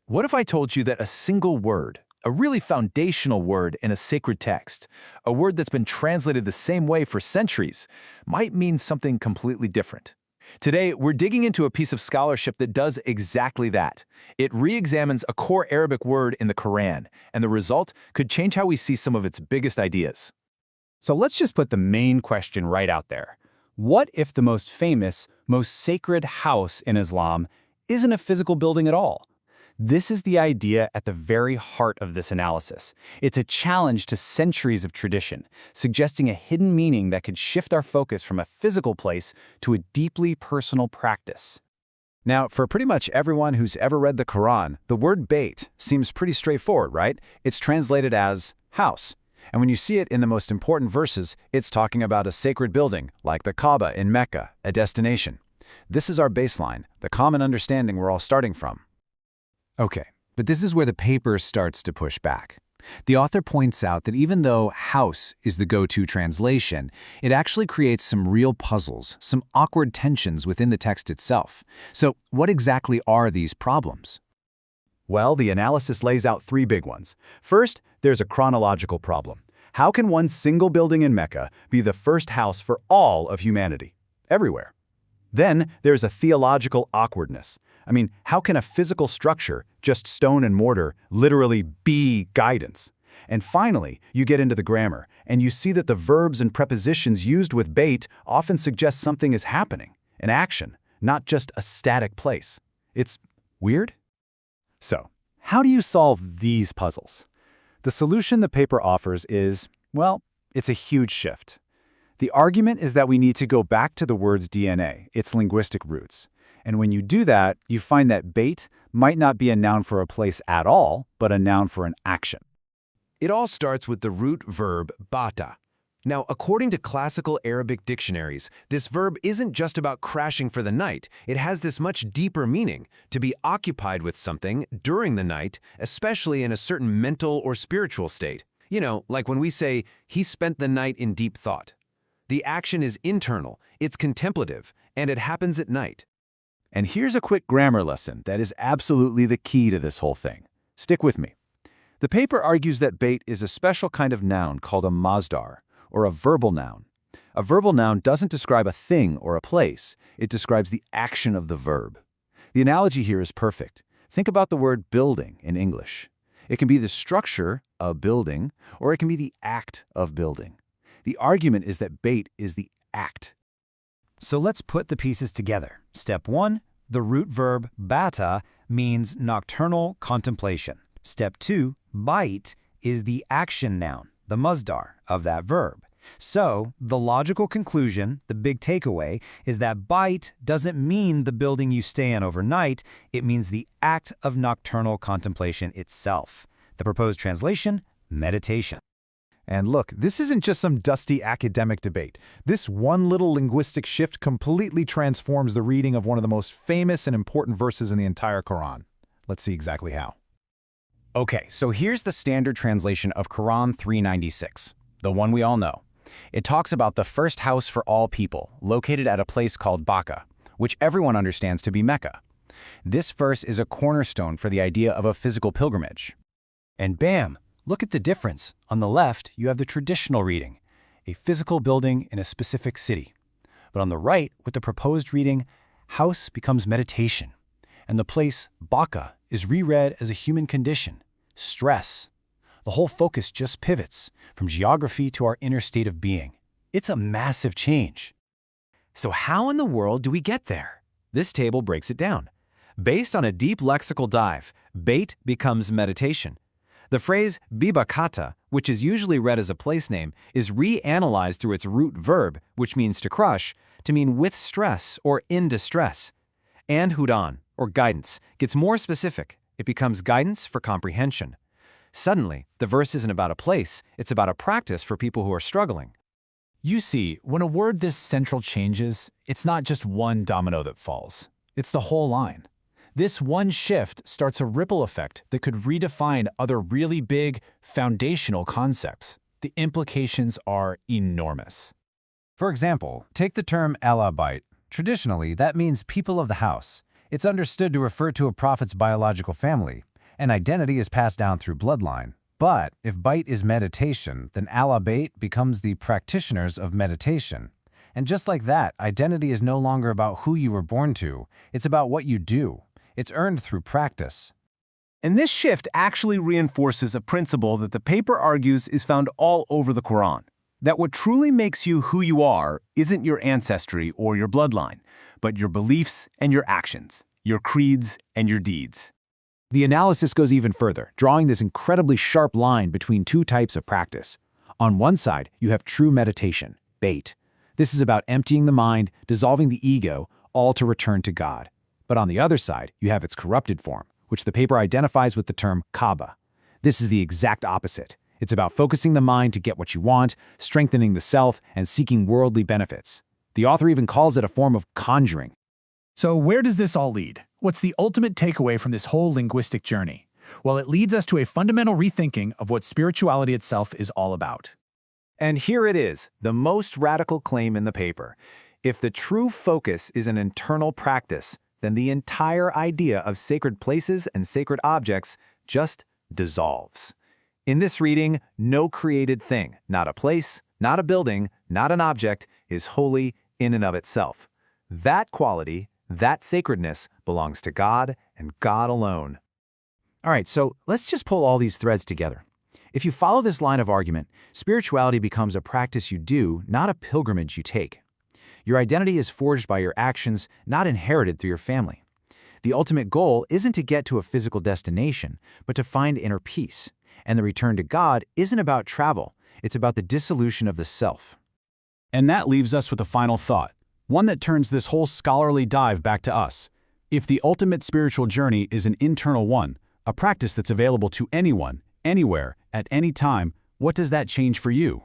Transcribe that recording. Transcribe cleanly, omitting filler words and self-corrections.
What if I told you that a single word, a really foundational word in a sacred text, a word that's been translated the same way for centuries, might mean something completely different? Today, we're digging into a piece of scholarship that does exactly that. It re-examines a core Arabic word in the Qur'an, and the result could change how we see some of its biggest ideas. So let's just put the main question right out there. What if the most famous, most sacred house in Islam isn't a physical building at all? This is the idea at the very heart of this analysis. It's a challenge to centuries of tradition, suggesting a hidden meaning that could shift our focus from a physical place to a deeply personal practice. Now, for pretty much everyone who's ever read the Qur'an, the word Bayt seems pretty straightforward, right? It's translated as house. And when you see it in the most important verses, it's talking about a sacred building, like the Kaaba in Mecca, a destination. This is our baseline, the common understanding we're all starting from. Okay, but this is where the paper starts to push back. The author points out that even though house is the go-to translation, it actually creates some real puzzles, some awkward tensions within the text itself. So what exactly are these problems? Well, the analysis lays out three big ones. First, there's a chronological problem. How can one single building in Mecca be the first house for all of humanity, everywhere? Then there's a theological awkwardness. I mean, how can a physical structure, just stone and mortar, literally be guidance? And finally, you get into the grammar, and you see that the verbs and prepositions used with Bayt often suggest something is happening, an action, not just a static place. It's weird? So, how do you solve these puzzles? The solution the paper offers is, well, it's a huge shift. The argument is that we need to go back to the word's DNA, its linguistic roots. And when you do that, you find that Bayt might not be a noun for a place at all, but a noun for an action. It all starts with the root verb bata. Now, according to classical Arabic dictionaries, this verb isn't just about crashing for the night. It has this much deeper meaning, to be occupied with something during the night, especially in a certain mental or spiritual state. You know, like when we say, he spent the night in deep thought. The action is internal, it's contemplative, and it happens at night. And here's a quick grammar lesson that is absolutely the key to this whole thing. Stick with me. The paper argues that Bayt is a special kind of noun called a Masdar, or a verbal noun. A verbal noun doesn't describe a thing or a place, it describes the action of the verb. The analogy here is perfect. Think about the word building in English. It can be the structure, a building, or it can be the act of building. The argument is that Bayt is the act. So let's put the pieces together. Step 1, the root verb bata means nocturnal contemplation. Step 2, Bayt is the action noun, the masdar of that verb. So the logical conclusion, the big takeaway, is that Bayt doesn't mean the building you stay in overnight, it means the act of nocturnal contemplation itself. The proposed translation, meditation. And look, this isn't just some dusty academic debate. This one little linguistic shift completely transforms the reading of one of the most famous and important verses in the entire Qur'an. Let's see exactly how. Okay, so here's the standard translation of Quran 396, the one we all know. It talks about the first house for all people, located at a place called Baka, which everyone understands to be Mecca. This verse is a cornerstone for the idea of a physical pilgrimage. And bam! Look at the difference. On the left, you have the traditional reading, a physical building in a specific city. But on the right, with the proposed reading, house becomes meditation, and the place, Baka, is reread as a human condition, stress. The whole focus just pivots from geography to our inner state of being. It's a massive change. So how in the world do we get there? This table breaks it down. Based on a deep lexical dive, Bayt becomes meditation. The phrase bibakata, which is usually read as a place name, is reanalyzed through its root verb, which means to crush, to mean with stress or in distress. And hudan, or guidance, gets more specific. It becomes guidance for comprehension. Suddenly, the verse isn't about a place, it's about a practice for people who are struggling. You see, when a word this central changes, it's not just one domino that falls. It's the whole line. This one shift starts a ripple effect that could redefine other really big, foundational concepts. The implications are enormous. For example, take the term Bayt. Traditionally, that means people of the house. It's understood to refer to a prophet's biological family. and identity is passed down through bloodline. But if Bayt is meditation, then Allah Bayt becomes the practitioners of meditation. And just like that, identity is no longer about who you were born to, it's about what you do. It's earned through practice. And this shift actually reinforces a principle that the paper argues is found all over the Qur'an. That what truly makes you who you are isn't your ancestry or your bloodline, but your beliefs and your actions, your creeds and your deeds. The analysis goes even further, drawing this incredibly sharp line between two types of practice. On one side, you have true meditation, Bayt. This is about emptying the mind, dissolving the ego, all to return to God. But on the other side, you have its corrupted form, which the paper identifies with the term Kaaba. This is the exact opposite. It's about focusing the mind to get what you want, strengthening the self, and seeking worldly benefits. The author even calls it a form of conjuring. So where does this all lead? What's the ultimate takeaway from this whole linguistic journey? Well, it leads us to a fundamental rethinking of what spirituality itself is all about. And here it is, the most radical claim in the paper. If the true focus is an internal practice, then the entire idea of sacred places and sacred objects just dissolves. In this reading, no created thing, not a place, not a building, not an object, is holy in and of itself. That quality, that sacredness, belongs to God and God alone. All right, so let's just pull all these threads together. If you follow this line of argument, spirituality becomes a practice you do, not a pilgrimage you take. Your identity is forged by your actions, not inherited through your family. The ultimate goal isn't to get to a physical destination, but to find inner peace. And the return to God isn't about travel, it's about the dissolution of the self. And that leaves us with a final thought, one that turns this whole scholarly dive back to us. If the ultimate spiritual journey is an internal one, a practice that's available to anyone, anywhere, at any time, what does that change for you?